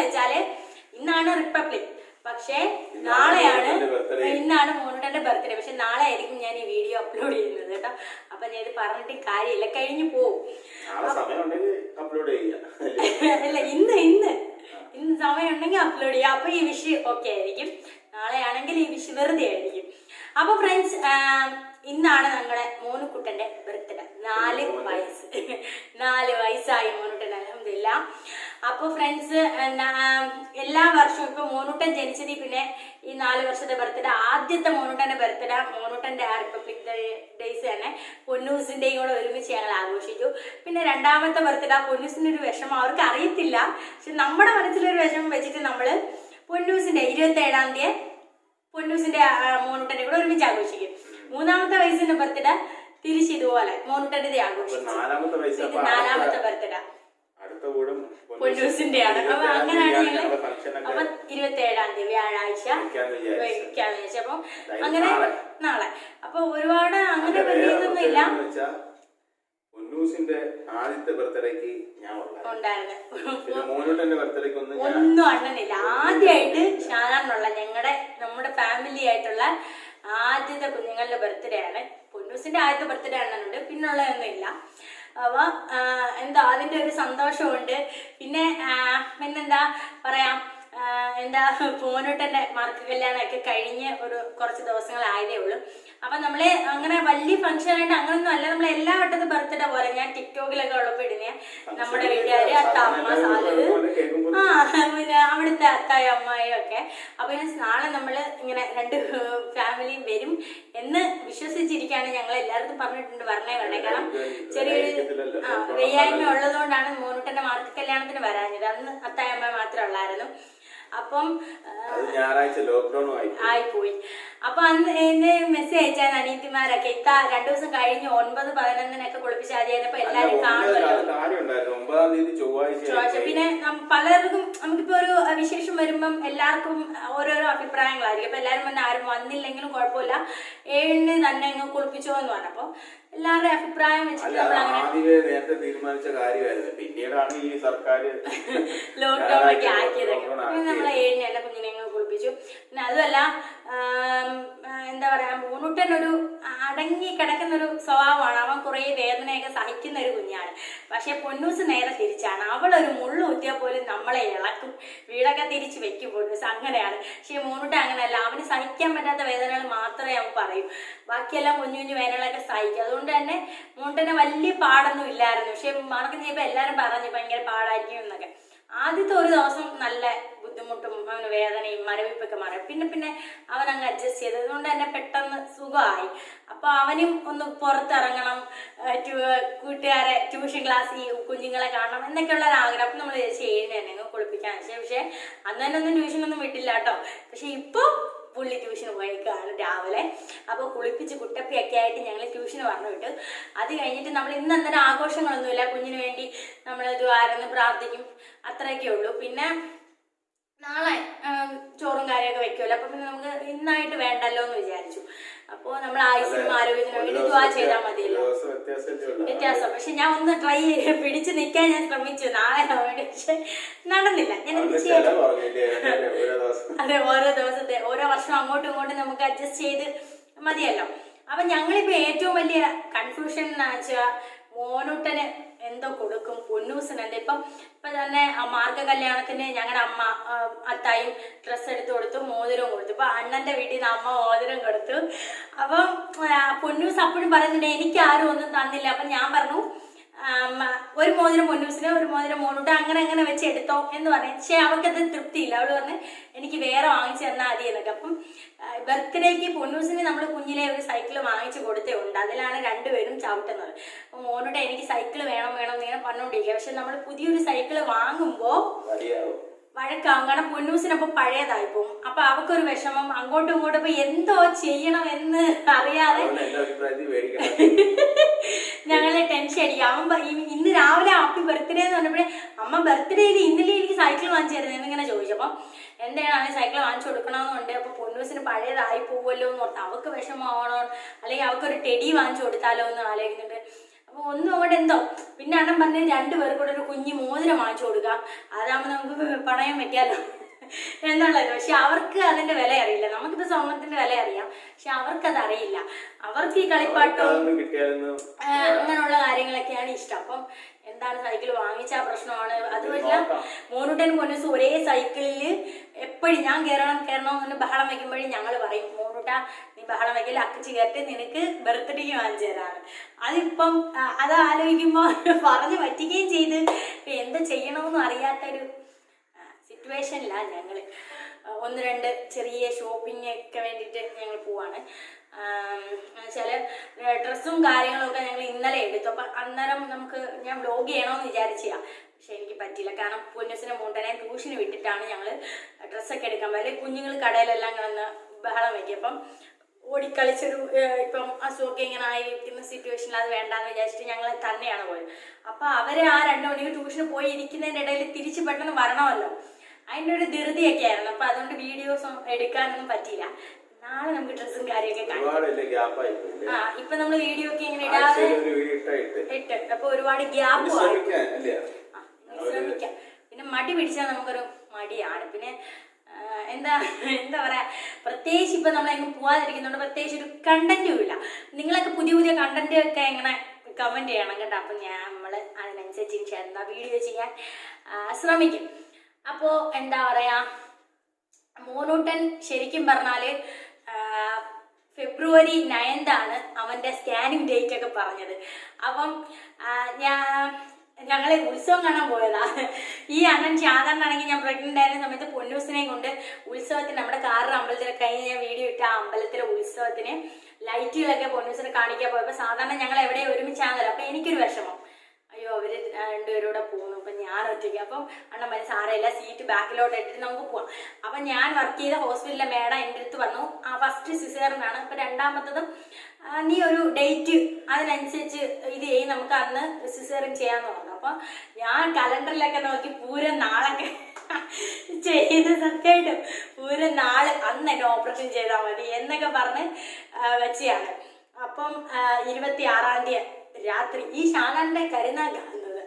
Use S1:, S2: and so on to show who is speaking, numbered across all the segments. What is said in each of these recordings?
S1: വെച്ചാല് ഇന്നാണ് റിപ്പബ്ലിക്, പക്ഷേ നാളെയാണ് ഇന്നാണ് മോനുട്ടന്റെ ബർത്ത്ഡേ. പക്ഷെ നാളെ ആയിരിക്കും ഞാൻ ഈ വീഡിയോ അപ്ലോഡ് ചെയ്യുന്നത് കേട്ടോ. അപ്പൊ ഞാൻ ഇത് പറഞ്ഞിട്ട് കാര്യമില്ല, കഴിഞ്ഞു പോവും. അല്ല ഇന്ന് സമയം ഉണ്ടെങ്കിൽ അപ്ലോഡ് ചെയ്യാം. അപ്പൊ ഈ വിഷ് ഓക്കെ ആയിരിക്കും. നാളെ ആണെങ്കിൽ ഈ വിഷ് വെറുതെ ആയിരിക്കും. അപ്പൊ ഫ്രണ്ട്സ്, ഇന്നാണ് ഞങ്ങളുടെ മോനുക്കുട്ടന്റെ ബർത്ത്ഡേ. 4 വയസ്സ് 4 വയസ്സായി മോനുട്ടൻ, അൽഹംദുലില്ലാ. അപ്പൊ ഫ്രണ്ട്സ്, എല്ലാ വർഷവും ഇപ്പൊ മോനുട്ടൻ ജനിച്ചതി പിന്നെ ഈ 4 വർഷത്തെ ബർത്ത്ഡേ, ആദ്യത്തെ മോനുട്ടന്റെ ബർത്ത്ഡേ മോനുട്ടന്റെ ആ റിപ്പബ്ലിക് ഡേയ്സ് തന്നെ പൊന്നൂസിന്റെയും കൂടെ ഒരുമിച്ച് ഞങ്ങൾ ആഘോഷിച്ചു. പിന്നെ രണ്ടാമത്തെ ബർത്ത്ഡേ പൊന്നൂസിന്റെ ഒരു വിഷമം അവർക്ക് അറിയത്തില്ല, പക്ഷെ നമ്മുടെ മനസ്സിലൊരു വിഷമം വെച്ചിട്ട് നമ്മള് പൊന്നൂസിന്റെ 27-ാം തീയതി പൊന്നൂസിന്റെ മോനുട്ടന്റെ കൂടെ ഒരുമിച്ച് ആഘോഷിക്കും. 3-ാമത്തെ വയസ്സിന്റെ ബർത്ത്ഡേ തിരിച്ച് ഇതുപോലെ മോനുട്ടന്റെ ആഘോഷിക്കും. 4-ാമത്തെ ബർത്ത്ഡേ പൊന്നൂസിന്റെ ആണ്. അപ്പൊ അങ്ങനെയാണ് ഞങ്ങള് അപ്പൊ 27-ാം തീയതി വ്യാഴാഴ്ച വയ്ക്കാന്ന് വെച്ചു. അപ്പൊ അങ്ങനെ നാളെ അപ്പൊ ഒരുപാട് അങ്ങനെ വലിയതൊന്നും ഇല്ല.
S2: ആദ്യത്തെ ബർത്ത്ഡേക്ക് ഞാൻ
S1: ഒന്നും അണ്ണനില്ല. ആദ്യമായിട്ട് ഷാനാറിനുള്ള നമ്മുടെ ഫാമിലി ആയിട്ടുള്ള ആദ്യത്തെ കുഞ്ഞുങ്ങളുടെ ബർത്ത്ഡേ ആണ്. പൊന്നൂസിന്റെ ആദ്യത്തെ ബർത്ത്ഡേ അണ്ണനുണ്ട്, പിന്നുള്ളതൊന്നും ഇല്ല. അപ്പൊ എന്താ അതിന്റെ ഒരു സന്തോഷമുണ്ട്. പിന്നെന്താ പറയാ, മോനുട്ടന്റെ മാർക്ക് കല്യാണമൊക്കെ കഴിഞ്ഞ് കുറച്ച് ദിവസങ്ങളായതേ ഉള്ളൂ. അപ്പൊ നമ്മള് അങ്ങനെ വലിയ ഫംഗ്ഷൻ ആയിട്ട് അങ്ങനൊന്നും അല്ല. നമ്മൾ എല്ലാ വട്ടത്തെ ബർത്ത്ഡേ പോലെ ഞാൻ ടിക്ടോക്കിലൊക്കെ ഉള്ളപ്പോ ഇടുന്ന നമ്മുടെ വീട്ടുകാര്, അത്ത, അമ്മ, സാധു, പിന്നെ അവിടുത്തെ അത്തായ അമ്മായും ഒക്കെ. അപ്പൊ നാളെ നമ്മള് ഇങ്ങനെ 2 ഫാമിലിയും വരും എന്ന് വിശ്വസിച്ചിരിക്കുകയാണ്. ഞങ്ങൾ എല്ലായിടത്തും പറഞ്ഞിട്ടുണ്ട് വരണേ. കാരണം ചെറിയൊരു വയ്യായ്മ ഉള്ളതുകൊണ്ടാണ് മോനുട്ടന്റെ മാർക്ക് കല്യാണത്തിന് വരാഞ്ഞത്. അന്ന് അത്തായ അമ്മ മാത്രമേ ഉള്ളായിരുന്നു. അപ്പം ആയിപ്പോയി. അപ്പൊ അന്ന് എന്നെ മെസ്സേജ് അയച്ചാൽ അനിയത്തിമാരൊക്കെ 2 ദിവസം കഴിഞ്ഞ് 9-11 കുളിപ്പിച്ച് ആദ്യമായപ്പോ എല്ലാരും കാണുമല്ലോ. പിന്നെ പലർക്കും നമുക്കിപ്പോ ഒരു വിശേഷം വരുമ്പം എല്ലാവർക്കും ഓരോരോ അഭിപ്രായങ്ങളായിരിക്കും. അപ്പൊ എല്ലാരും വന്ന് ആരും വന്നില്ലെങ്കിലും കുഴപ്പമില്ല, 7-ന് തന്നെ അങ്ങ് കുളിപ്പിച്ചോ എന്ന് പറഞ്ഞപ്പോ എല്ലാവരുടെയും അഭിപ്രായം വെച്ചിട്ട്
S2: നേരത്തെ തീരുമാനിച്ച കാര്യമായിരുന്നു. പിന്നീടാണ് ഈ സർക്കാർ
S1: ലോക്ക്ഡൌൺ ഒക്കെ ആക്കിയതൊക്കെ. നമ്മളെ 7-ന് എല്ലാ കുഞ്ഞിനെ കുളിപ്പിച്ചു. പിന്നെ അതുമല്ല എന്താ പറയാ, മോനുട്ടൻ ഒരു അടങ്ങി കിടക്കുന്ന ഒരു സ്വഭാവമാണ്. അവൻ കുറെ വേദനയൊക്കെ സഹിക്കുന്ന ഒരു കുഞ്ഞാണ്. പക്ഷെ പൊന്നൂസ് നേരെ തിരിച്ചാണ്. അവളൊരു മുള്ളു കുത്തിയാൽ പോലും നമ്മളെ ഇളക്കും, വീടൊക്കെ തിരിച്ച് വെക്കും പൊന്നൂസ്. അങ്ങനെയാണ്. പക്ഷെ മോനുട്ടൻ അങ്ങനെയല്ല. അവന് സഹിക്കാൻ പറ്റാത്ത വേദനകൾ മാത്രമേ അവൻ പറയൂ, ബാക്കിയെല്ലാം കുഞ്ഞു കുഞ്ഞു വേദനകളൊക്കെ സഹിക്കും. അതുകൊണ്ട് തന്നെ മോനുട്ടന് വലിയ പാടൊന്നും ഇല്ലായിരുന്നു. പക്ഷെ മാർക്ക് ചെയ്യുമ്പോൾ എല്ലാരും പറഞ്ഞു ഭയങ്കര പാടായിരിക്കും എന്നൊക്കെ. ആദ്യത്തെ ഒരു ദിവസം നല്ല ബുദ്ധിമുട്ടും അവന് വേദനയും മരവിപ്പൊക്കെ മാറി. പിന്നെ അവൻ അങ്ങ് അഡ്ജസ്റ്റ് ചെയ്തത് കൊണ്ട് തന്നെ പെട്ടെന്ന് സുഖമായി. അപ്പൊ അവനും ഒന്ന് പുറത്തിറങ്ങണം, കൂട്ടുകാരെ ട്യൂഷൻ ക്ലാസ് ഈ കുഞ്ഞുങ്ങളെ കാണണം എന്നൊക്കെയുള്ള ഒരു ആഗ്രഹം. അപ്പൊ നമ്മൾ 7-ന് തന്നെ കുളിപ്പിക്കാൻ വെച്ചാൽ. പക്ഷെ അന്ന് തന്നെ ഒന്നും ട്യൂഷനൊന്നും വിട്ടില്ല കേട്ടോ. പക്ഷെ ഇപ്പൊ പുള്ളി ട്യൂഷന് പോയേക്കാണ് രാവിലെ. അപ്പൊ കുളിപ്പിച്ച് കുട്ടപ്പിയൊക്കെ ആയിട്ട് ഞങ്ങൾ ട്യൂഷന് പറഞ്ഞു വിട്ടു. അത് കഴിഞ്ഞിട്ട് നമ്മൾ ഇന്ന് അന്നേരം ആഘോഷങ്ങളൊന്നുമില്ല. കുഞ്ഞിന് വേണ്ടി നമ്മൾ ദ്വാരന്ന് പ്രാർത്ഥിക്കും, അത്രയൊക്കെ ഉള്ളൂ. പിന്നെ നാളെ ചോറും കാര്യമൊക്കെ വെക്കുമല്ലോ. അപ്പൊ പിന്നെ നമുക്ക് ഇന്നായിട്ട് വേണ്ടല്ലോ എന്ന് വിചാരിച്ചു. അപ്പൊ നമ്മൾ ആയുസിനും ആരോഗ്യത്തിനും വേണ്ടി ദ്വാ ചെയ്താൽ മതിയല്ലോ. വ്യത്യാസം. പക്ഷെ ഞാൻ ഒന്ന് ട്രൈ ചെയ്ത് പിടിച്ചു നിൽക്കാൻ ഞാൻ ശ്രമിച്ചു നാളെ വേണ്ടി. പക്ഷെ നടന്നില്ല. ഞാൻ എന്ത് ചെയ്യാം? അതെ, ഓരോ ദിവസത്തെ ഓരോ വർഷം അങ്ങോട്ടും ഇങ്ങോട്ടും നമുക്ക് അഡ്ജസ്റ്റ് ചെയ്ത് മതിയല്ലോ. അപ്പൊ ഞങ്ങളിപ്പോ ഏറ്റവും വലിയ കൺഫ്യൂഷൻ എന്ന് വെച്ചാൽ മോനുട്ടന് എന്തോ കൊടുക്കും, പൊന്നൂസിന് എന്താ. ഇപ്പൊ തന്നെ മാർഗ കല്യാണത്തിന് ഞങ്ങളുടെ അമ്മ അത്തായും ഡ്രസ്സ് എടുത്ത് കൊടുത്തു, മോതിരവും കൊടുത്തു. ഇപ്പൊ അണ്ണന്റെ വീട്ടിൽ നിന്ന് അമ്മ മോതിരം കൊടുത്തു. അപ്പം പൊന്നൂസ് അപ്പോഴും പറയുന്നുണ്ട് എനിക്ക് ആരും ഒന്നും തന്നില്ല. അപ്പൊ ഞാൻ പറഞ്ഞു ഒരു മോതിരം പൊന്നൂസിന്, ഒരു മോതിരം മോനുട്ടൻ, അങ്ങനെ വെച്ച് എടുത്തോ എന്ന് പറഞ്ഞു. പക്ഷെ അവൾക്കത് തൃപ്തിയില്ല. അവള് പറഞ്ഞ് എനിക്ക് വേറെ വാങ്ങിച്ചു തന്നാൽ മതി എന്നൊക്കെ. അപ്പം ബർത്ത്ഡേക്ക് പൊന്നൂസിന് നമ്മൾ കുഞ്ഞിലെ ഒരു സൈക്കിൾ വാങ്ങിച്ചു കൊടുത്തേ ഉണ്ട്. അതിലാണ് 2 പേരും ചവിട്ടുന്നത്. അപ്പൊ മോനുട്ടൻ എനിക്ക് സൈക്കിൾ വേണം എന്നിങ്ങനെ പറഞ്ഞുകൊണ്ടിരിക്കുക. പക്ഷെ നമ്മൾ പുതിയൊരു സൈക്കിൾ വാങ്ങുമ്പോ വഴക്കാവും. കാരണം പൊന്നൂസിനപ്പൊ പഴയതായി പോകും. അപ്പൊ അവക്കൊരു വിഷമം, അങ്ങോട്ടും ഇങ്ങോട്ടും ഇപ്പൊ എന്തോ ചെയ്യണം എന്ന് അറിയാതെ ഞങ്ങളെ ടെൻഷൻ അടിക്കും. അവൻ ഇന്ന് രാവിലെ ഹാപ്പി ബർത്ത്ഡേ എന്ന് പറഞ്ഞപ്പോഴേ അമ്മ ബർത്ത്ഡേയിൽ ഇന്നലെ എനിക്ക് സൈക്കിൾ വാങ്ങിച്ചു തരുന്നത് എന്നിങ്ങനെ ചോദിച്ചപ്പോ എന്താണ് അവന് സൈക്കിൾ വാങ്ങിച്ചു കൊടുക്കണമെന്നുണ്ട്. അപ്പൊ പൊന്നൂസിന് പഴയതായി പോവുമല്ലോ എന്ന് ഓർത്ത് അവക്ക് വിഷമമാവണോ, അല്ലെങ്കിൽ അവക്കൊരു ടെഡി വാങ്ങിച്ചു കൊടുത്താലോ എന്ന് ആലോചിക്കുന്നുണ്ട്. അപ്പോൾ ഒന്നും അങ്ങോട്ട് എന്തോ. പിന്നെ അണ്ണൻ പറഞ്ഞ് 2 പേർക്ക് കൂടെ ഒരു കുഞ്ഞു മോതിരം വാങ്ങിച്ചു കൊടുക്കാം, അതാകുമ്പോൾ നമുക്ക് പണയം വെക്കാമല്ലോ എന്നുള്ളത്. പക്ഷെ അവർക്ക് അതിന്റെ വില അറിയില്ല. നമുക്കിപ്പോ സ്വർണത്തിന്റെ വില അറിയാം, പക്ഷെ അവർക്കത് അറിയില്ല. അവർക്ക് ഈ കളിപ്പാട്ടവും അങ്ങനെയുള്ള കാര്യങ്ങളൊക്കെയാണ് ഇഷ്ടം. അപ്പം എന്താണ്, സൈക്കിൾ വാങ്ങിച്ച പ്രശ്നമാണ്. അതുമല്ല മോനൂട്ടൻ പൊന്നൂസ് ഒരേ സൈക്കിളിൽ എപ്പോഴും ഞാൻ കയറണം എന്ന് ബഹളം വെക്കുമ്പോഴും ഞങ്ങൾ പറയും, മോനൂട്ട നീ ബഹളം വെക്കൽ, അക്കച്ച് കയറിട്ട് നിനക്ക് ബർത്ത്ഡേക്ക് വാങ്ങിച്ചു തരാണ്. അതിപ്പം അത് ആലോചിക്കുമ്പോൾ പറഞ്ഞു പറ്റിക്കുകയും ചെയ്ത് എന്താ ചെയ്യണമെന്നും അറിയാത്തൊരു സിറ്റുവേഷനിലാണ് ഞങ്ങൾ. 1-2 ചെറിയ ഷോപ്പിംഗ് ഒക്കെ വേണ്ടിയിട്ട് ഞങ്ങൾ പോവാണ്. ചില ഡ്രസ്സും കാര്യങ്ങളും ഒക്കെ ഞങ്ങൾ ഇന്നലെ എടുത്തു. അപ്പം അന്നേരം ഞാൻ വ്ലോഗ് ചെയ്യണമെന്ന് വിചാരിച്ചാ, പക്ഷെ എനിക്ക് പറ്റിയില്ല. കാരണം പൊന്നൂസിനെ മൂട്ടനെ ട്യൂഷന് വിട്ടിട്ടാണ് ഞങ്ങൾ ഡ്രസ്സൊക്കെ എടുക്കാൻ പോയത്. കുഞ്ഞുങ്ങൾ കടയിലെല്ലാം കിടന്ന് ബഹളം വയ്ക്കും. അപ്പം ഓടിക്കളിച്ചൊരു ഇപ്പം അസുഖമൊക്കെ ഇങ്ങനെ ആയിരിക്കുന്ന സിറ്റുവേഷനിൽ അത് വേണ്ടാന്ന് വിചാരിച്ചിട്ട് ഞങ്ങൾ തന്നെയാണ് പോയത്. അപ്പം അവര് ആ 2 മണിക്ക് ട്യൂഷന് പോയി ഇരിക്കുന്നതിൻ്റെ ഇടയിൽ തിരിച്ച് പെട്ടെന്ന് വരണമല്ലോ, അതിൻ്റെ ഒരു ധൃതിയൊക്കെ ആയിരുന്നു. അപ്പം അതുകൊണ്ട് വീഡിയോസും എടുക്കാനൊന്നും പറ്റിയില്ല. നാളെ നമുക്ക് ഡ്രസ്സും കാര്യമൊക്കെ കാണാം. ഇപ്പൊ നമ്മള് വീഡിയോ ഒക്കെ ഇങ്ങനെ ഇടാതെ ഇട്ട് അപ്പൊ ഒരുപാട് ഗ്യാപ്പ് ശ്രമിക്കാം. പിന്നെ മടി പിടിച്ചാൽ നമുക്കൊരു മടിയാണ്. പിന്നെ എന്താ പറയാ, പ്രത്യേകിച്ച് ഇപ്പൊ നമ്മളെങ്ങും പോവാതിരിക്കുന്നുണ്ട്, പ്രത്യേകിച്ച് ഒരു കണ്ടന്റും ഇല്ല. നിങ്ങളൊക്കെ പുതിയ കണ്ടന്റ് ഒക്കെ എങ്ങനെ കമന്റ് ചെയ്യണം കേട്ടോ. അപ്പൊ നമ്മള് അതിനനുസരിച്ച് എന്താ വീഡിയോ ചെയ്യാൻ ശ്രമിക്കും. അപ്പോ എന്താ പറയാ, മോനൂട്ടൻ ശരിക്കും പറഞ്ഞാല് ഫെബ്രുവരി 9 അവന്റെ സ്കാനിങ് ഡേറ്റ് ഒക്കെ പറഞ്ഞത്. അപ്പം ഞങ്ങള് ഉത്സവം കാണാൻ പോയതാ. ഈ അണ്ണൻ സാധാരണ ആണെങ്കിൽ ഞാൻ പ്രഗ്നന്റ് ആയിരുന്ന സമയത്ത് പൊന്നൂസിനെ കൊണ്ട് ഉത്സവത്തിന് നമ്മുടെ കാറിൽ അമ്പലത്തിലൊക്കെ കഴിഞ്ഞ് ഞാൻ വീഡിയോ ഇട്ട ആ അമ്പലത്തിലെ ഉത്സവത്തിന് ലൈറ്റുകളൊക്കെ പൊന്നൂസിനെ കാണിക്കാൻ പോയപ്പോൾ സാധാരണ ഞങ്ങൾ എവിടെ ഒരുമിച്ചാണല്ലോ. അപ്പൊ എനിക്കൊരു വിഷമം, അയ്യോ അവര് 2 പേരൂടെ പോകുന്നു, അപ്പൊ ഞാൻ ഒറ്റയ്ക്ക്. അപ്പം അണ്ണൻ പറഞ്ഞ സാരമില്ല, സീറ്റ് ബാക്കിലോട്ട് ഇട്ടിട്ട് നമുക്ക് പോവാം. അപ്പൊ ഞാൻ വർക്ക് ചെയ്ത ഹോസ്പിറ്റലിലെ മേഡം എൻ്റെ അടുത്ത് പറഞ്ഞു, ഫസ്റ്റ് സിസേറിനാണ്, ഇപ്പൊ 2ാമത്തതും നീ ഒരു ഡേറ്റ് അതിനനുസരിച്ച് ഇത് ചെയ്യും, നമുക്ക് അന്ന് സിസേറിൻ ചെയ്യാന്ന് പറഞ്ഞു. അപ്പൊ ഞാൻ കലണ്ടറിലൊക്കെ നോക്കി പൂരം നാളൊക്കെ ചെയ്ത് സത്യമായിട്ടും പൂരം നാള് അന്ന് എന്നെ ഓപ്പറേഷൻ ചെയ്താൽ മതി എന്നൊക്കെ പറഞ്ഞ് വെച്ചാണ്. അപ്പം 26-ാം തീയതി രാത്രി ഈ ഷാനാന്റെ കരുനാൾ കാണുന്നത്.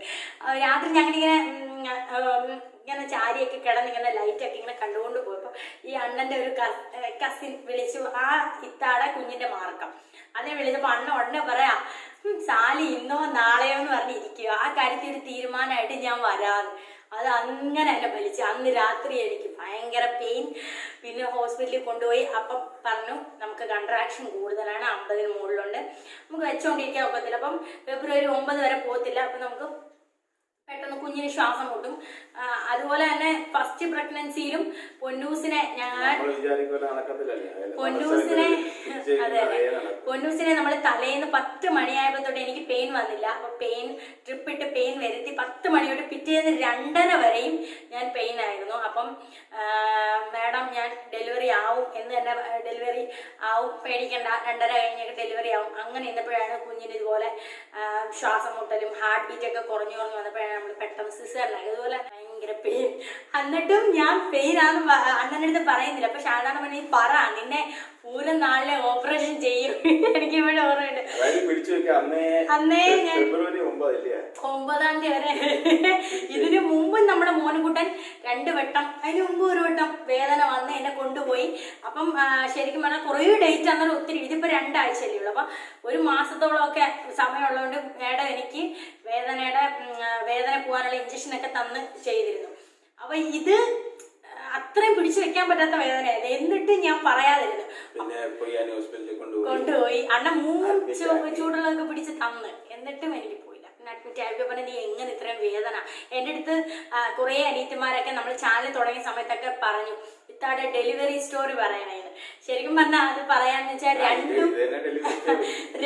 S1: രാത്രി ഞങ്ങളിങ്ങനെ ചാരിയൊക്കെ കിടന്നിങ്ങനെ ലൈറ്റൊക്കെ ഇങ്ങനെ കണ്ടുകൊണ്ട് പോയപ്പോൾ ഈ അണ്ണന്റെ ഒരു കസിൻ വിളിച്ചു, ആ ഇത്താടെ കുഞ്ഞിന്റെ മാർക്കം. അതിനെ വിളിച്ചപ്പോൾ അണ്ണ ഉടനെ പറയാ, സാലി ഇന്നോ നാളെയോ എന്ന് പറഞ്ഞിരിക്കുക, ആ കാര്യത്തിൽ ഒരു തീരുമാനമായിട്ട് ഞാൻ വരാന്ന്. അത് അങ്ങനെ എന്നെ വലിച്ചു. അന്ന് രാത്രി എനിക്ക് ഭയങ്കര പെയിൻ. പിന്നെ ഹോസ്പിറ്റലിൽ കൊണ്ടുപോയി. അപ്പം പറഞ്ഞു നമുക്ക് കൺട്രാക്ഷൻ കൂടുതലാണ്, 50-ന് മുകളിലുണ്ട്, നമുക്ക് വെച്ചോണ്ടിരിക്കാൻ ഒക്കത്തില്ല. അപ്പം ഫെബ്രുവരി 9 വരെ പോകത്തില്ല. അപ്പം നമുക്ക് പെട്ടെന്ന് കുഞ്ഞിന് ശ്വാസം മുട്ടും. അതുപോലെ തന്നെ ഫസ്റ്റ് പ്രഗ്നൻസിയിലും പൊന്നൂസിനെ പൊന്നൂസിനെ നമ്മൾ തലേന്ന് 10 മണിയായപ്പോ തൊട്ട് എനിക്ക് പെയിൻ വന്നില്ല. അപ്പൊ പെയിൻ ട്രിപ്പ് ഇട്ട് പെയിൻ വരുത്തി 10 മണി തൊട്ട് പിറ്റേന്ന് 2:30 വരെയും ഞാൻ പെയിൻ ആയിരുന്നു. അപ്പം മാഡം ഞാൻ ഡെലിവറി ആവും എന്ന് തന്നെ, ഡെലിവറി ആവും പേടിക്കണ്ട, 2:30 കഴിഞ്ഞൊക്കെ ഡെലിവറി ആവും. അങ്ങനെ ഇന്നപ്പോഴാണ് കുഞ്ഞിന് ഇതുപോലെ ശ്വാസം മുട്ടലും ഹാർട്ട് ബീറ്റ് ഒക്കെ കുറഞ്ഞു വന്നപ്പോഴാണ് നമ്മൾ പെട്ടെന്ന് സിസേറിനായി. ഇതുപോലെ ഭയങ്കര പെയിൻ. എന്നിട്ടും ഞാൻ പെയിനാന്ന് അണ്ണൻ്റെ അടുത്ത് പറയുന്നില്ല. അപ്പൊ സാധാരണ പറഞ്ഞ പറ, നിന്നെ പൂരം നാളിലെ ഓപ്പറേഷൻ ചെയ്യും. എനിക്ക് ഇവിടെ ഓർമ്മയുണ്ട്. അന്നേ ഞാൻ 9-ാം തീയതി വരെ. ഇതിനു മുമ്പ് നമ്മുടെ മോനുകുട്ടൻ 2 വട്ടം, അതിന് മുമ്പ് 1 വട്ടം വേദന വന്ന് എന്നെ കൊണ്ടുപോയി. അപ്പം ശരിക്കും പറഞ്ഞാൽ കുറേ ഡേറ്റ് അന്നേരം ഒത്തിരി. ഇതിപ്പോ 2 ആഴ്ചയല്ലേ ഉള്ളൂ. അപ്പൊ 1 മാസത്തോളമൊക്കെ സമയമുള്ളതുകൊണ്ട് മേഡം എനിക്ക് വേദന പോകാനുള്ള ഇഞ്ചക്ഷനൊക്കെ തന്ന് ചെയ്തിരുന്നു. അപ്പൊ ഇത് അത്രയും പിടിച്ചു വെക്കാൻ പറ്റാത്ത വേദനയായിരുന്നു. എന്നിട്ട് ഞാൻ പറയാതിരുന്നു. കൊണ്ടുപോയി അണ്ണൻ 3 ചൂടുകളൊക്കെ പിടിച്ച് തന്ന്, എന്നിട്ടും എനിക്ക് പോയില്ല. പിന്നെ അഡ്മിറ്റ് ആയപ്പോ പറഞ്ഞ നീ എങ്ങനെ ഇത്രയും വേദന. എൻ്റെ അടുത്ത് കുറെ അനീത്തിമാരൊക്കെ നമ്മൾ ചാനൽ തുടങ്ങിയ സമയത്തൊക്കെ പറഞ്ഞു ഇത്താടെ ഡെലിവറി സ്റ്റോറി പറയണേന്ന്. ശരിക്കും പറഞ്ഞാൽ അത് പറയാന്ന് വെച്ചാൽ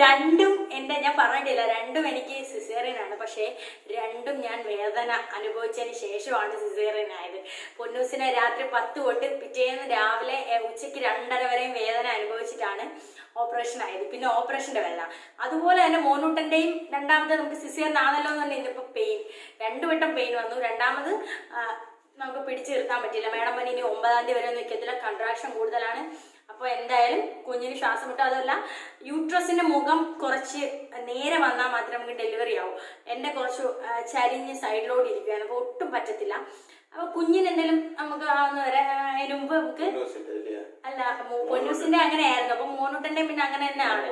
S1: രണ്ടും എന്റെ, ഞാൻ പറഞ്ഞിട്ടില്ല, 2ഉം എനിക്ക് സിസേറിയനാണ്. പക്ഷേ 2ഉം ഞാൻ വേദന അനുഭവിച്ചതിന് ശേഷമാണ് സിസേറിയൻ ആയത്. പൊന്നൂസിനെ രാത്രി 10 തൊട്ട് പിറ്റേന്ന് രാവിലെ ഉച്ചയ്ക്ക് 2:30 വരെയും വേദന അനുഭവിച്ചിട്ടാണ് ഓപ്പറേഷൻ ആയത്. പിന്നെ ഓപ്പറേഷന്റെ വേദന. അതുപോലെ തന്നെ മോനൂട്ടന്റെയും 2ാമത് നമുക്ക് സിസേറിയൻ ആണല്ലോ എന്ന് തന്നെ ഇന്നിപ്പോ പെയിൻ 2 വട്ടം പെയിൻ വന്നു. 2ാമത് നമുക്ക് പിടിച്ചു നിർത്താൻ പറ്റില്ല. മേഡം പറഞ്ഞ് ഇനി 9-ാം തീയതി വരെ നിൽക്കത്തില്ല, കൺട്രാക്ഷൻ കൂടുതലാണ്. അപ്പോൾ എന്തായാലും കുഞ്ഞിന് ശ്വാസം മുട്ടും. അതല്ല യൂട്രസിന്റെ മുഖം കുറച്ച് നേരെ വന്നാൽ മാത്രമേ നമുക്ക് ഡെലിവറി ആവും. എൻ്റെ കുറച്ച് ചരിഞ്ഞ് സൈഡിലോട്ട് ഇരിക്കുകയാണ്, അപ്പോൾ ഒട്ടും പറ്റത്തില്ല. അപ്പൊ കുഞ്ഞിന് എന്തെങ്കിലും നമുക്ക് ആവുന്ന വരെ അതിന് മുമ്പ് നമുക്ക് അല്ല പൊന്നൂസിന്റെ അങ്ങനെ ആയിരുന്നു. അപ്പൊ മോനൂട്ടന്റെ പിന്നെ അങ്ങനെ തന്നെ ആണ്.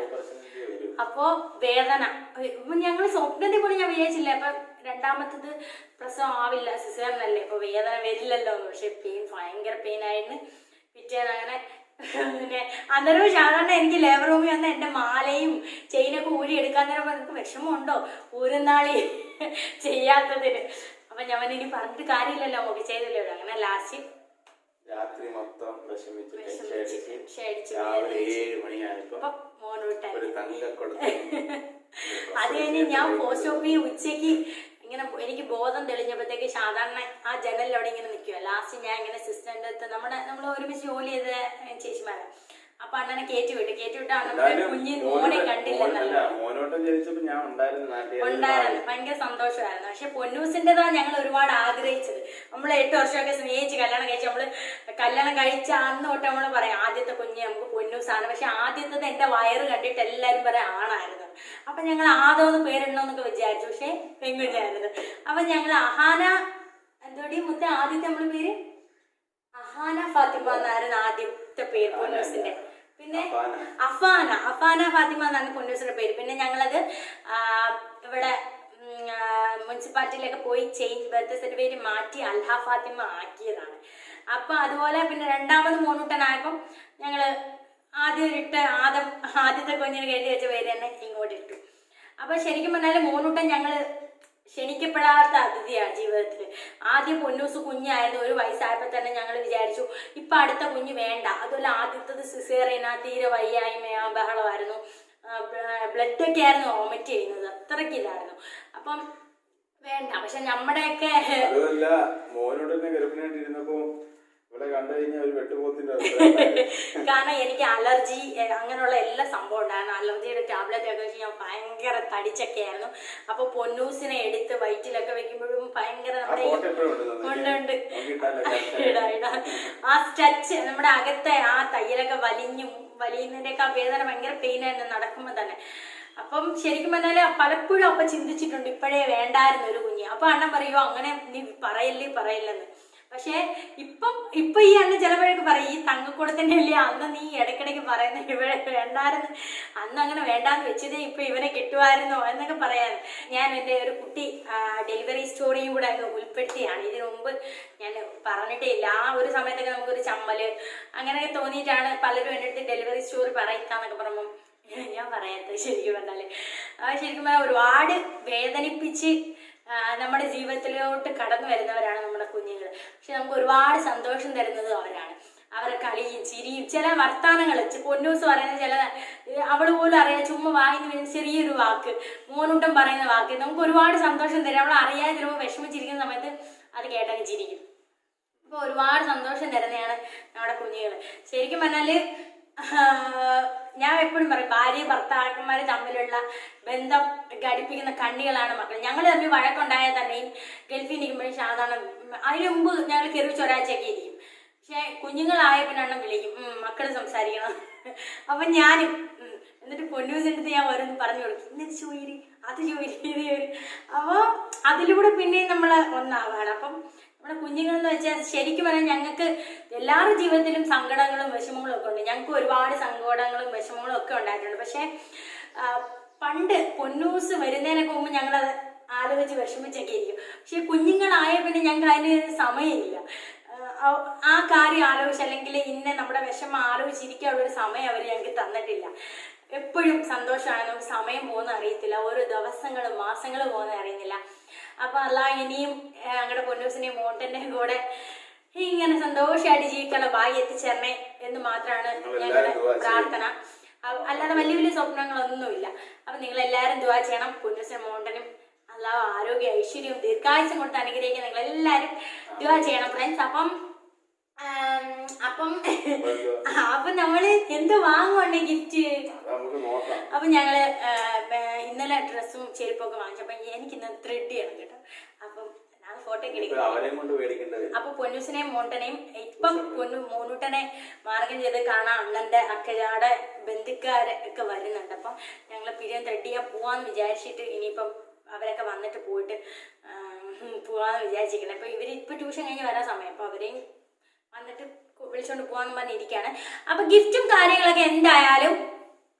S1: അപ്പോ വേദന ഞങ്ങൾ സ്വപ്നത്തിൽ പോലും ഞാൻ വിചാരിച്ചില്ല. അപ്പൊ രണ്ടാമത്തത് പ്രസവം ആവില്ല, സിസേറിയനല്ലേ, അപ്പൊ വേദന വരില്ലല്ലോ എന്ന്. പക്ഷെ പെയിൻ ഭയങ്കര പെയിൻ ആയിരുന്നു. പിറ്റേന്ന് അങ്ങനെ പിന്നെ അന്നേരം സാധാരണ എനിക്ക് ലേബർ റൂമിൽ വന്ന എന്റെ മാലയും ചെയിനൊക്കെ ഊരി എടുക്കാൻ നേരം എനിക്ക് വിഷമമുണ്ടോ ഊരുന്നാളി ചെയ്യാത്തതിന്. അപ്പൊ ഞാൻ ഇനി പറഞ്ഞിട്ട് കാര്യമില്ലല്ലോ, നമുക്ക് ചെയ്തല്ലോ. അങ്ങനെ ലാസ്റ്റ്
S2: രാത്രി മൊത്തം
S1: മോനൂട്ടൻ അത് കഴിഞ്ഞ് ഞാൻ പോസ്റ്റ് ഓഫീസ് ഉച്ചക്ക് ഇങ്ങനെ എനിക്ക് ബോധം തെളിഞ്ഞപ്പോഴത്തേക്ക് സാധാരണ ആ ജനലിലവിടെ ഇങ്ങനെ നിൽക്കുക. ലാസ്റ്റ് ഞാൻ ഇങ്ങനെ സിസ്റ്ററിന്റെ അടുത്ത് നമ്മൾ ഒരുമിച്ച് ജോലി ചെയ്ത ചേച്ചിമാരാ. അപ്പൊ അണ്ണനെ കയറ്റി വിട്ടു അണ്ണന്റെ കുഞ്ഞ് മോനെ കണ്ടില്ലെന്നല്ലോ. ഉണ്ടായിരുന്നു, ഭയങ്കര സന്തോഷമായിരുന്നു. പക്ഷെ പൊന്നൂസിൻ്റെതാ ഞങ്ങൾ ഒരുപാട് ആഗ്രഹിച്ചത്. നമ്മൾ 8 വർഷമൊക്കെ സ്നേഹിച്ച് കല്യാണം കഴിച്ച് നമ്മള് കല്യാണം കഴിച്ച അന്ന് തൊട്ട് നമ്മള് പറയാം ആദ്യത്തെ കുഞ്ഞ് നമുക്ക് പൊന്നൂസാണ്. പക്ഷെ ആദ്യത്തത് എന്റെ വയറ് കണ്ടിട്ട് എല്ലാരും പറയാം ആണായിരുന്നു. അപ്പൊ ഞങ്ങൾ ആദോന്ന് പേരിടണമെന്നൊക്കെ വിചാരിച്ചു, പക്ഷെ പെൺകുഞ്ഞായിരുന്നു. അപ്പൊ ഞങ്ങൾ അഹാന എന്തോടി മുത്ത ആദ്യത്തെ നമ്മള് പേര് അഹാന ഫാത്തിമ എന്നായിരുന്നു ആദ്യത്തെ പേര് പൊന്നൂസിന്റെ. പിന്നെ അഫാന ഫാത്തിമ എന്നാണ് പൊന്നൂസിന്റെ പേര്. പിന്നെ ഞങ്ങളത് ഇവിടെ മുനിസിപ്പാലിറ്റിയിലൊക്കെ പോയി ബർത്ത് സർട്ടിഫിക്കറ്റ് മാറ്റി അൽഹ ഫാത്തിമ ആക്കിയതാണ്. അപ്പൊ അതുപോലെ പിന്നെ രണ്ടാമത് മോനൂട്ടനായപ്പം ഞങ്ങള് ആദ്യത്തെ കുഞ്ഞിന് കരുതി വെച്ച പേര് തന്നെ ഇങ്ങോട്ട് ഇട്ടു. അപ്പൊ ശരിക്കും പറഞ്ഞാല് മോനൂട്ടൻ ഞങ്ങള് ക്ഷണിക്കപ്പെടാത്ത അതിഥിയാണ് ജീവിതത്തിൽ. ആദ്യം പൊന്നൂസ് കുഞ്ഞായിരുന്നു, 1 വയസ്സായപ്പോൾ തന്നെ ഞങ്ങൾ വിചാരിച്ചു ഇപ്പൊ അടുത്ത കുഞ്ഞ് വേണ്ട. അതുപോലെ ആദ്യത്തത് സിസേറിയനാ, തീരെ വയ്യായ്മയാ, ബഹളമായിരുന്നു, ബ്ലഡൊക്കെ ആയിരുന്നു വോമിറ്റ് ചെയ്യുന്നത്, അത്രക്കില്ലായിരുന്നു. അപ്പം വേണ്ട. പക്ഷെ നമ്മുടെയൊക്കെ കാരണം എനിക്ക് അലർജി അങ്ങനെയുള്ള എല്ലാ സംഭവം ഉണ്ടായിരുന്നു. അലർജിയുടെ ടാബ്ലറ്റ് ഒക്കെ വെച്ച് ഞാൻ ഭയങ്കര തടിച്ചൊക്കെ ആയിരുന്നു. അപ്പൊ പൊന്നൂസിനെ എടുത്ത് വയറ്റിലൊക്കെ വെക്കുമ്പോഴും ഭയങ്കര ഉണ്ട് ആ സ്ട്രെച്ച് നമ്മുടെ അകത്തെ ആ തയ്യലൊക്കെ വലിയുന്നതിന്റെയൊക്കെ ആ വേദന ഭയങ്കര പെയിൻ ആയിരുന്നു നടക്കുമ്പോ തന്നെ. അപ്പം ശരിക്കും പറഞ്ഞാല് പലപ്പോഴും അപ്പൊ ചിന്തിച്ചിട്ടുണ്ട് ഇപ്പോഴേ വേണ്ടായിരുന്നു ഒരു കുഞ്ഞ്. അപ്പൊ അണ്ണൻ പറയുമോ അങ്ങനെ നീ പറയില്ലെന്ന്. പക്ഷെ ഇപ്പൊ ഈ അണ്ണൻ ചിലപ്പോഴൊക്കെ പറയും ഈ തങ്കക്കൂടത്തിന്റെ അല്ലേ അന്ന് നീ ഇടയ്ക്കിടയ്ക്ക് പറയുന്നത് ഇവിടെ വേണ്ടായിരുന്നു, അന്ന് അങ്ങനെ വേണ്ടാന്ന് വെച്ചതേ ഇപ്പൊ ഇവനെ കിട്ടുമായിരുന്നോ എന്നൊക്കെ പറയാറ്. ഞാൻ എൻ്റെ ഒരു കുട്ടി ഡെലിവറി സ്റ്റോറിയും കൂടെ അങ്ങ് ഉൾപ്പെടുത്തിയാണ്. ഇതിനു മുമ്പ് ഞാൻ പറഞ്ഞിട്ടേ ഇല്ല. ആ ഒരു സമയത്തൊക്കെ നമുക്കൊരു ചമ്മല് അങ്ങനെയൊക്കെ തോന്നിയിട്ടാണ് പലരും എൻ്റെ അടുത്ത് ഡെലിവറി സ്റ്റോറി പറയിക്കാന്നൊക്കെ പറയുമ്പോൾ ഞാൻ പറയാത്തത്. ശരിക്കും പറഞ്ഞാല് ശരിക്കും പറഞ്ഞാൽ ഒരുപാട് വേദനിപ്പിച്ച് നമ്മുടെ ജീവിതത്തിലോട്ട് കടന്നു വരുന്നവരാണ് നമ്മുടെ കുഞ്ഞുങ്ങൾ. പക്ഷെ നമുക്ക് ഒരുപാട് സന്തോഷം തരുന്നത് അവരാണ്. അവരെ കളിയും ചിരിയും ചില വർത്താനങ്ങൾ പൊന്നൂസ് പറയുന്ന ചില അവള് പോലും അറിയാം ചുമ്മാ വായിന്ന് വരുന്ന ചെറിയൊരു വാക്ക്, മോനൂട്ടം പറയുന്ന വാക്ക് നമുക്ക് ഒരുപാട് സന്തോഷം തരും. അവൾ അറിയാതെ ചിലപ്പോൾ വിഷമിച്ചിരിക്കുന്ന സമയത്ത് അത് കേട്ടങ്ങ് ചിരിക്കും. അപ്പോൾ ഒരുപാട് സന്തോഷം തരുന്നതാണ് നമ്മുടെ കുഞ്ഞുങ്ങൾ. ശരിക്കും പറഞ്ഞാല് ഞാൻ എപ്പോഴും പറയും ഭാര്യ ഭർത്താക്കന്മാര് തമ്മിലുള്ള ബന്ധം ഘടിപ്പിക്കുന്ന കണ്ണികളാണ് മക്കൾ. ഞങ്ങൾ തമ്മിൽ വഴക്കുണ്ടായാൽ തന്നെയും ഗൾഫിൽ നിൽക്കുമ്പോഴും സാധാരണ അതിന് മുമ്പ് ഞങ്ങൾ കെറിച്ച് ഒരാഴ്ചയൊക്കെ ഇരിക്കും. പക്ഷെ കുഞ്ഞുങ്ങളായ പിന്നെ എണ്ണം വിളിക്കും മക്കൾ സംസാരിക്കണം. അപ്പൊ ഞാനും എന്നിട്ട് പൊന്നൂസിൻ്റെ അടുത്ത് ഞാൻ ഓരോന്ന് പറഞ്ഞു കൊടുക്കും, ഇന്നത് ചോയിരി അത് ചോയിരി ഇത് ചോരി. അപ്പോൾ അതിലൂടെ പിന്നെയും നമ്മൾ ഒന്നാവാണ്. അപ്പം നമ്മുടെ കുഞ്ഞുങ്ങളെന്ന് വെച്ചാൽ ശരിക്കും പറഞ്ഞാൽ ഞങ്ങൾക്ക് എല്ലാവരുടെ ജീവിതത്തിലും സങ്കടങ്ങളും വിഷമങ്ങളും ഒക്കെ ഉണ്ട്. ഞങ്ങൾക്ക് ഒരുപാട് സങ്കടങ്ങളും വിഷമങ്ങളും ഒക്കെ ഉണ്ടായിട്ടുണ്ട്. പക്ഷെ പണ്ട് പൊന്നൂസ് വരുന്നതിനൊക്കെ മുമ്പ് ഞങ്ങളത് ആലോചിച്ച് വിഷമിച്ചൊക്കെ ഇരിക്കും. പക്ഷെ കുഞ്ഞുങ്ങളായ പിന്നെ ഞങ്ങൾക്ക് അതിന് സമയമില്ല. ആ കാര്യം ആലോചിച്ച് അല്ലെങ്കിൽ ഇന്നെ നമ്മുടെ വിഷമം ആലോചിച്ചിരിക്കാനുള്ളൊരു സമയം അവർ ഞങ്ങൾക്ക് തന്നിട്ടില്ല. എപ്പോഴും സന്തോഷമാണ്, നമുക്ക് സമയം പോകുന്ന അറിയത്തില്ല, ഓരോ ദിവസങ്ങളും മാസങ്ങളും പോകുന്ന അറിയുന്നില്ല. അപ്പൊ അല്ല ഇനിയും ഞങ്ങളുടെ പൊന്നൂസിനെയും മോട്ടന്റെയും കൂടെ ഇങ്ങനെ സന്തോഷമായിട്ട് ജീവിക്കാനുള്ള ഭാഗ്യം എത്തിച്ചേരണേ എന്ന് മാത്രമാണ് ഞങ്ങളുടെ പ്രാർത്ഥന. അല്ലാതെ വലിയ വലിയ സ്വപ്നങ്ങളൊന്നുമില്ല. അപ്പൊ നിങ്ങൾ എല്ലാവരും ദുആ ചെയ്യണം. പൊന്നൂസിനും മോട്ടനും അല്ലാതെ ആരോഗ്യ ഐശ്വര്യവും ദീർഘായുസ്സും കൊടുത്ത് അനുഗ്രഹിക്കാൻ നിങ്ങൾ എല്ലാവരും ദുആ ചെയ്യണം ഫ്രണ്ട്സ്. അപ്പൊ നമ്മള് എന്ത് വാങ്ങുവാണ്ടേ ഗിഫ്റ്റ്. അപ്പൊ ഞങ്ങള് ഇന്നലെ ഡ്രസ്സും ചെരുപ്പൊക്കെ വാങ്ങിച്ചപ്പോ എനിക്ക് ഇന്ന് ത്രെഡ് ചെയ്യണം കേട്ടോ. അപ്പം നാളെ ഫോട്ടോ ഒക്കെ
S2: ഇപ്പൊ
S1: എടുക്കുന്നത്.
S2: അവരെയും കൊണ്ട് മേടിക്കേണ്ടത്.
S1: അപ്പൊ പൊന്നൂസിനെയും മോണ്ടനെയും ഇപ്പം മോനൂട്ടനെ മാർഗം ചെയ്ത് കാണാൻ അണ്ണന്റെ അക്കജാടെ ബന്ധുക്കാരെ ഒക്കെ വരുന്നുണ്ട്. അപ്പം ഞങ്ങൾ പിരിയം ത്രെഡ് ചെയ്യാൻ പോവാന്ന് വിചാരിച്ചിട്ട് ഇനിയിപ്പം അവരൊക്കെ വന്നിട്ട് പോയിട്ട് പോവാന്ന് വിചാരിച്ചിരിക്കുന്നത്. അപ്പൊ ഇവരിപ്പൊ ട്യൂഷൻ കഴിഞ്ഞ് വരാൻ സമയം, അപ്പൊ അവരെയും വന്നിട്ട് വിളിച്ചോണ്ട് പോവാന്ന് പറഞ്ഞിരിക്കുകയാണ്. അപ്പൊ ഗിഫ്റ്റും കാര്യങ്ങളൊക്കെ എന്തായാലും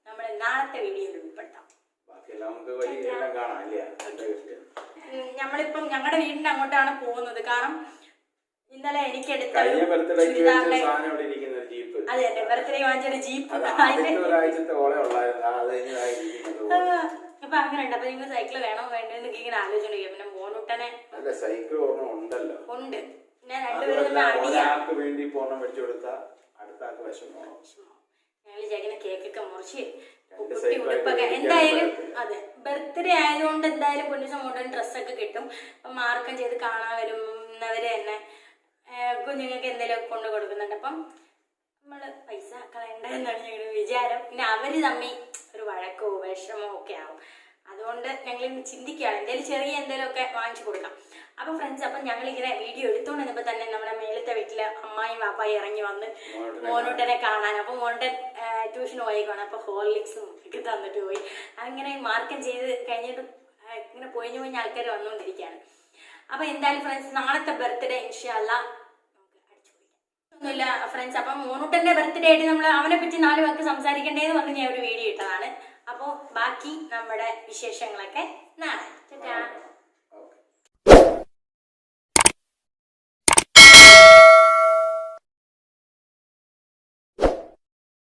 S1: നമ്മൾ നാളത്തെ വീഡിയോയിൽ ഉൾപ്പെടുത്താം.
S2: ബാക്കിയെല്ലാം നമുക്ക് വഴിയെല്ലാം കാണാം അല്ലേ?
S1: നമ്മളിപ്പം ഞങ്ങളുടെ വീടിന്റെ അങ്ങോട്ടാണ് പോകുന്നത്. കാരണം ഇന്നലെ എനിക്ക് എടുത്ത
S2: കഴിഞ്ഞ ബർത്ത്ഡേക്ക്
S1: ചുരിദാറിന്റെ
S2: സാധനം അവിടെ ഇരിക്കുന്ന ജീപ്പ്,
S1: അതെ എന്റെ ബർത്ത്ഡേ വാങ്ങിച്ചൊരു ജീപ്പ്
S2: ഒരാഴ്ചത്തെ ഓളെ ഉള്ളായിരുന്നു. അത്
S1: അപ്പൊ അങ്ങനെ ഉണ്ട്. അപ്പൊ നിങ്ങൾ സൈക്കിൾ വേണോ വേണ്ടെന്ന് ഇങ്ങനെ ആലോചിച്ചോണ്ടിരിക്കും. പിന്നെ മോനൂട്ടനെ
S2: അല്ല സൈക്കിൾ ഓർമ്മ ഉണ്ടല്ലോ,
S1: ഉണ്ട്. ഞാൻ രണ്ടുപേരും
S2: ഒരാൾക്ക് വേണ്ടി പോണം മേടിച്ചു കൊടുത്താൽ അടുത്ത ആൾക്ക് വിഷമോ.
S1: ഞങ്ങൾ ചേക്കുന്ന കേക്കൊക്കെ മുറിച്ച് കുട്ടി ഉടുപ്പൊക്കെ എന്തായാലും അതെ ബർത്ത്ഡേ ആയതുകൊണ്ട് എന്തായാലും പൊന്നൂസം മോഡേൺ ഡ്രസ്സൊക്കെ കിട്ടും. അപ്പം മാർക്കം ചെയ്ത് കാണാൻ വരുന്നവര് തന്നെ കുഞ്ഞുങ്ങൾക്ക് എന്തെങ്കിലും കൊണ്ട് കൊടുക്കുന്നുണ്ട്. അപ്പം നമ്മള് പൈസ കളയണ്ട എന്നാണ് ഞങ്ങളുടെ വിചാരം. പിന്നെ അവര് തമ്മിൽ ഒരു വഴക്കോ വിഷമോ ഒക്കെ ആവും. അതുകൊണ്ട് ഞങ്ങൾ ചിന്തിക്കുകയാണ് എന്തെങ്കിലും ചെറിയ എന്തെങ്കിലും ഒക്കെ വാങ്ങിച്ചു കൊടുക്കാം. അപ്പൊ ഫ്രണ്ട്സ്, അപ്പം ഞങ്ങളിങ്ങനെ വീഡിയോ എടുത്തോണ്ട് വന്നപ്പോ തന്നെ നമ്മുടെ മേലത്തെ വീട്ടില് അമ്മായും വാപ്പായും ഇറങ്ങി വന്ന് മോനൂട്ടനെ കാണാൻ. അപ്പൊ മോനൂട്ടൻ ട്യൂഷന് പോയേക്കാണ്. അപ്പൊ ഹോർലിക്സും ഒക്കെ തന്നിട്ട് പോയി. അങ്ങനെ മാർക്കം ചെയ്ത് കഴിഞ്ഞിട്ട് ഇങ്ങനെ പൊയിഞ്ഞു പൊയിഞ്ഞ ആൾക്കാർ വന്നുകൊണ്ടിരിക്കുകയാണ്. അപ്പൊ എന്തായാലും ഫ്രണ്ട്സ്, നാളത്തെ ബർത്ത്ഡേ ഇൻഷാ അല്ലാഹ് നമുക്ക് അടിച്ചു പൊളിക്കാം. ഒന്നുമില്ല ഫ്രണ്ട്സ്, അപ്പം മോനൂട്ടന്റെ ബർത്ത്ഡേ ആയിട്ട് നമ്മൾ അവനെ പറ്റി 4 വാക്ക് സംസാരിക്കണ്ടേന്ന് പറഞ്ഞ് ഞാൻ ഒരു വീഡിയോ ഇട്ടതാണ്. അപ്പോൾ ബാക്കി നമ്മുടെ വിശേഷങ്ങളൊക്കെ നാളെ.